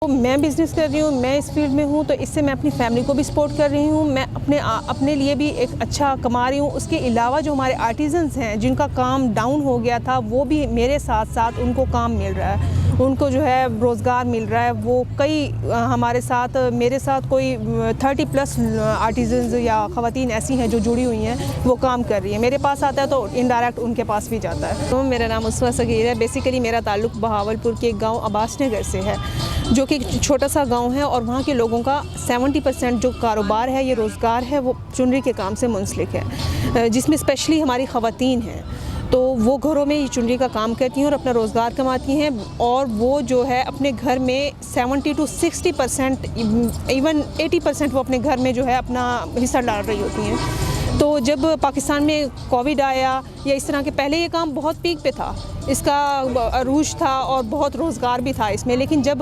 मैं बिज़नेस कर रही हूँ, मैं इस फील्ड में हूँ, तो इससे मैं अपनी फैमिली को भी सपोर्ट कर रही हूँ। मैं अपने लिए भी एक अच्छा कमा रही हूँ। उसके अलावा जो हमारे आर्टिजन्स हैं जिनका काम डाउन हो गया था, वो भी मेरे साथ साथ उनको काम मिल रहा है, उनको जो है रोज़गार मिल रहा है। वो कई हमारे साथ मेरे साथ कोई 30+ आर्टिजन्स या ख़वातीन ऐसी हैं जो जुड़ी हुई हैं, वो काम कर रही हैं। मेरे पास आता है तो इनडायरेक्ट उनके पास भी जाता है। तो मेरा नाम उसवा सगीर है। बेसिकली मेरा ताल्लुक़ बहावलपुर के गाँव अब्बास नगर से है, जो कि एक छोटा सा गांव है, और वहाँ के लोगों का 70% जो कारोबार है, ये रोज़गार है, वो चुनरी के काम से मुंसलिक है, जिसमें स्पेशली हमारी ख़वातीन हैं। तो वो घरों में ये चुनरी का काम करती हैं और अपना रोज़गार कमाती हैं, और वो जो है अपने घर में 70 to 60%, इवन 80% वो अपने घर में जो है अपना हिस्सा डाल रही होती हैं। तो जब पाकिस्तान में कोविड आया या इस तरह के, पहले ये काम बहुत पीक पे था, इसका अरूज था और बहुत रोज़गार भी था इसमें, लेकिन जब